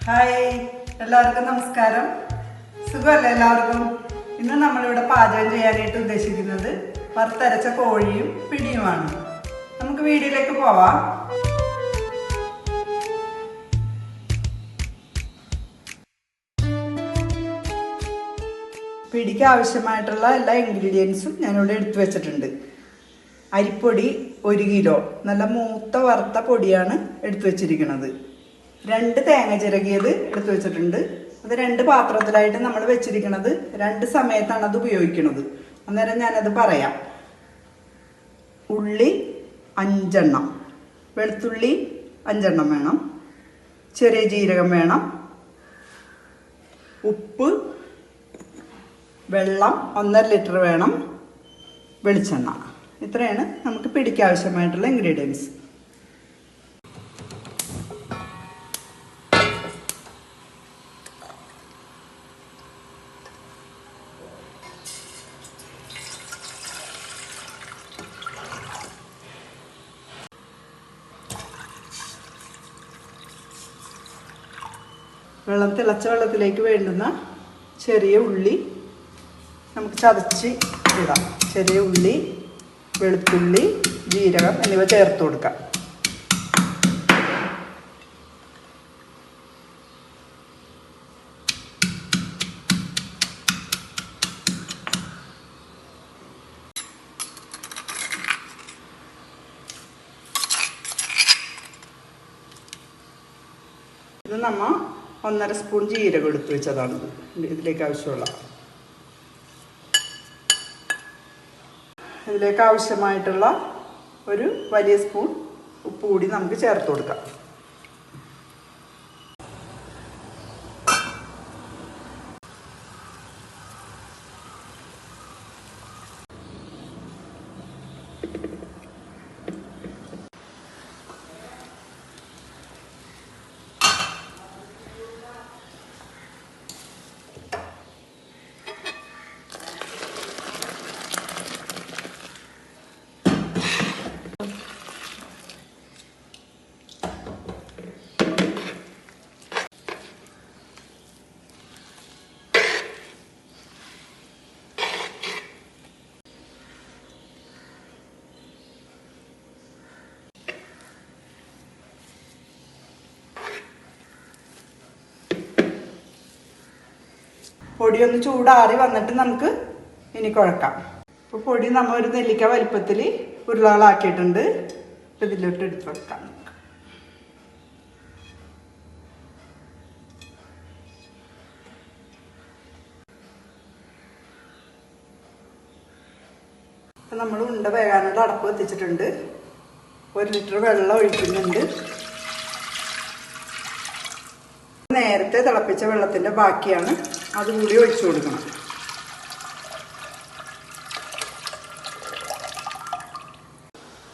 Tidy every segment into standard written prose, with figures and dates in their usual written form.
Hi, എല്ലാവർക്കും നമസ്കാരം. സുഖമല്ലേ എല്ലാവർക്കും? ഇന്ന് നമ്മളിവിടെ പാചകം ചെയ്യാനായിട്ട് ഉദ്ദേശിക്കുന്നത് വറുത്തരച്ച കോഴിയും പിടിയുമാണ്. നമുക്ക് വീഡിയോയിലേക്ക് പോവാം. പിടിക്ക് ആവശ്യമായിട്ടുള്ള എല്ലാ ഇൻഗ്രീഡിയൻസും ഞാനിവിടെ എടുത്തു വെച്ചിട്ടുണ്ട്. അരിപ്പൊടി 1 കിലോ, നല്ല മൂത്ത വറുത്ത പൊടിയാണ് എടുത്തു വെച്ചിരിക്കുന്നത്. 2 തേങ്ങ ചിരകിയത് എടുത്തു വെച്ചിട്ടുണ്ട്. അത് 2 പാത്രത്തിലായിട്ട് നമ്മൾ വെച്ചിരിക്കുന്നത് 2 സമയത്താണ് അത് ഉപയോഗിക്കുന്നത്. അന്നേരം ഞാനത് പറയാം. ഉള്ളി 5 എണ്ണം, വെളുത്തുള്ളി 5 എണ്ണം വേണം, ചെറിയ ജീരകം വേണം, ഉപ്പ്, വെള്ളം 1.5 ലിറ്റർ വേണം, വെളിച്ചെണ്ണ. ഇത്രയാണ് നമുക്ക് പിടിക്കാവശ്യമായിട്ടുള്ള ഇൻഗ്രീഡിയൻസ്. തിളച്ച വെള്ളത്തിലേക്ക് വേണ്ടുന്ന ചെറിയ ഉള്ളി നമുക്ക് ചതച്ച് ഇടാം. ചെറിയ ഉള്ളി, വെളുത്തുള്ളി, ജീരകം എന്നിവ ചേർത്ത് കൊടുക്കാം. ഇത് നമ്മ 1.5 സ്പൂൺ ജീരകം എടുത്ത് വെച്ചതാണ് ഇതിലേക്ക് ആവശ്യമുള്ള. ഇതിലേക്ക് ആവശ്യമായിട്ടുള്ള ഒരു വലിയ സ്പൂൺ ഉപ്പ് കൂടി നമുക്ക് ചേർത്ത് കൊടുക്കാം. പൊടി ഒന്ന് ചൂടാറി വന്നിട്ട് നമുക്ക് ഇനി കുഴക്കാം. ഇപ്പോൾ പൊടി നമ്മൾ ഒരു നെല്ലിക്ക വലിപ്പത്തിൽ ഉരുളകളാക്കിയിട്ടുണ്ട്. ഇതിലോട്ട് എടുത്ത് വെക്കാം. ഇപ്പം നമ്മൾ ഉണ്ട വേകാനുള്ള അടപ്പ് എത്തിച്ചിട്ടുണ്ട്. 1 ലിറ്റർ വെള്ളം ഒഴിക്കുന്നുണ്ട്. നേരത്തെ തിളപ്പിച്ച വെള്ളത്തിൻ്റെ ബാക്കിയാണ്, അതുകൂടി ഒഴിച്ചു കൊടുക്കണം.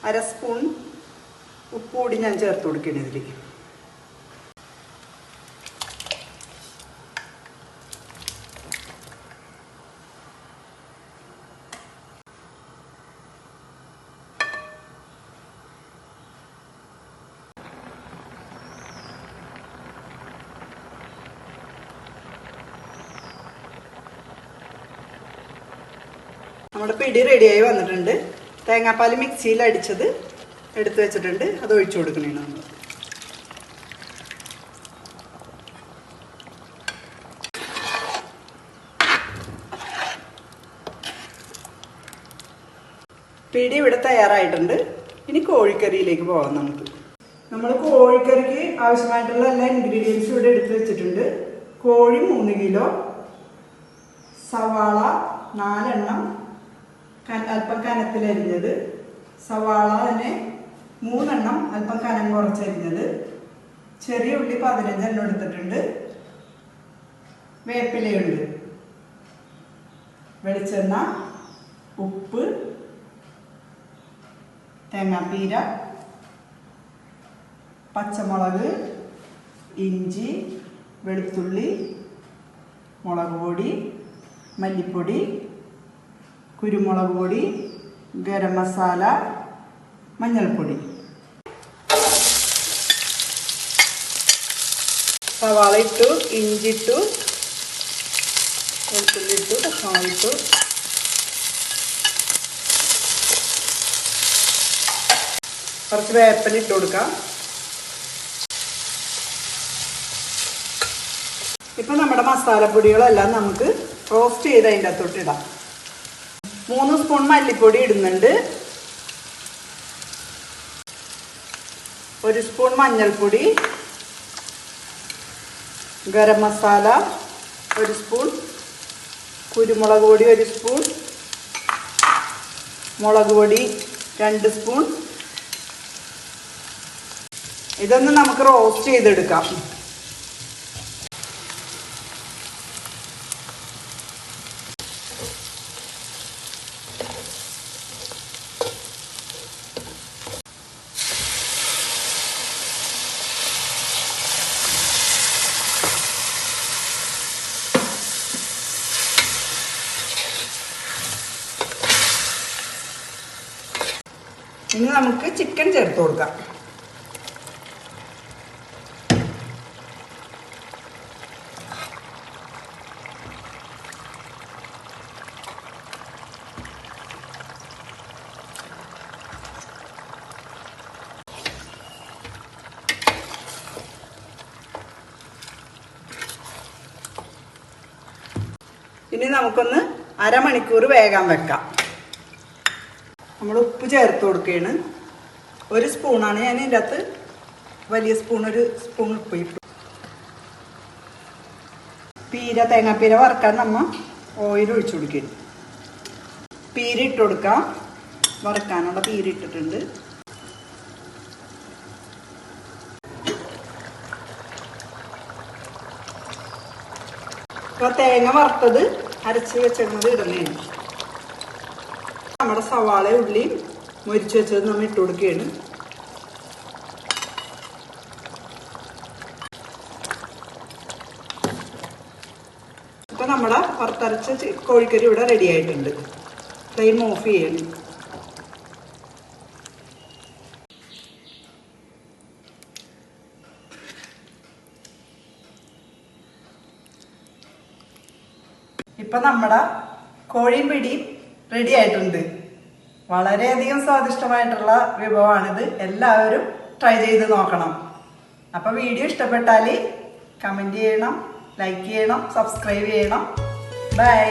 അര സ്പൂൺ ഉപ്പ് കൂടി ഞാൻ ചേർത്ത് കൊടുക്കണം ഇതിലേക്ക്. നമ്മുടെ പിടി റെഡിയായി വന്നിട്ടുണ്ട്. തേങ്ങാപ്പാൽ മിക്സിയിൽ അടിച്ചത് എടുത്തു വെച്ചിട്ടുണ്ട്. അത് ഒഴിച്ചു കൊടുക്കണേ നമ്മൾ. പിടി ഇവിടെ തയ്യാറായിട്ടുണ്ട്. ഇനി കോഴിക്കറിയിലേക്ക് പോകാം നമുക്ക്. നമ്മൾ കോഴിക്കറിക്ക് ആവശ്യമായിട്ടുള്ള എല്ലാ ഇൻഗ്രീഡിയൻസും ഇവിടെ എടുത്തു വെച്ചിട്ടുണ്ട്. കോഴി 3 കിലോ, സവാള 4 എണ്ണം അല്പം കനത്തിലരിഞ്ഞത്, സവാള തന്നെ 3 എണ്ണം അല്പം കനം കുറച്ചരിഞ്ഞത്, ചെറിയ ഉള്ളി 15 എണ്ണം എടുത്തിട്ടുണ്ട്, വേപ്പിലയുണ്ട്, വെളിച്ചെണ്ണ, ഉപ്പ്, തേങ്ങാപ്പീര, പച്ചമുളക്, ഇഞ്ചി, വെളുത്തുള്ളി, മുളക് പൊടി, മല്ലിപ്പൊടി, കുരുമുളക് പൊടി, ഗരം മസാല, മഞ്ഞൾപ്പൊടി. സവാള ഇട്ടു, ഇഞ്ചി ഇട്ടു, വെളുത്തുള്ളി ഇട്ടു, പച്ചമുളക് ഇട്ടു. കുറച്ച് വേപ്പില ഇട്ട് കൊടുക്കാം. ഇപ്പം നമ്മുടെ മസാലപ്പൊടികളെല്ലാം നമുക്ക് റോസ്റ്റ് ചെയ്ത് അതിൻ്റെ അകത്തോട്ട് ഇടാം. 3 സ്പൂൺ മല്ലിപ്പൊടി ഇടുന്നുണ്ട്, 1 സ്പൂൺ മഞ്ഞൾപ്പൊടി, ഗരം മസാല 1 സ്പൂൺ, കുരുമുളക് പൊടി 1 സ്പൂൺ, മുളക് പൊടി 2 സ്പൂൺ. ഇതൊന്ന് നമുക്ക് റോസ്റ്റ് ചെയ്തെടുക്കാം. ഇനി നമുക്ക് ചിക്കൻ ചേർത്ത് കൊടുക്കാം. ഇനി നമുക്കൊന്ന് അരമണിക്കൂർ വേകാൻ വെക്കാം. നമ്മൾ ഉപ്പ് ചേർത്ത് കൊടുക്കുകയാണ്. 1 സ്പൂണാണ് ഞാൻ ഇതിൻ്റെ അകത്ത്, വലിയ സ്പൂൺ 1 സ്പൂൺ ഉപ്പ് ഇട്ടു. തേങ്ങാപ്പീര വറുക്കാൻ നമ്മൾ ഓയിൽ ഒഴിച്ചു കൊടുക്കുകയാണ്. പീര ഇട്ട് കൊടുക്കാം. വറുക്കാനുള്ള പീര ഇട്ടിട്ടുണ്ട്. ഇപ്പോൾ തേങ്ങ വറുത്തത് അരച്ച് വെച്ചിരുന്നത് ഇടണേണ്. നമ്മുടെ സവാള ഉള്ളി മൊരിച്ച് വെച്ചത് നമ്മൾ ഇട്ട് കൊടുക്കുകയാണ്. ഇപ്പം നമ്മുടെ വറുത്തരച്ച കോഴിക്കറി ഇവിടെ റെഡി ആയിട്ടുണ്ട്. ഫ്ലെയിം ഓഫ് ചെയ്യണം. ഇപ്പം നമ്മുടെ കോഴിയും പിടിയും റെഡി ആയിട്ടുണ്ട്. വളരെയധികം സ്വാദിഷ്ടമായിട്ടുള്ള വിഭവമാണിത്. എല്ലാവരും ട്രൈ ചെയ്ത് നോക്കണം. അപ്പോൾ വീഡിയോ ഇഷ്ടപ്പെട്ടാൽ കമൻറ്റ് ചെയ്യണം, ലൈക്ക് ചെയ്യണം, സബ്സ്ക്രൈബ് ചെയ്യണം. ബൈ.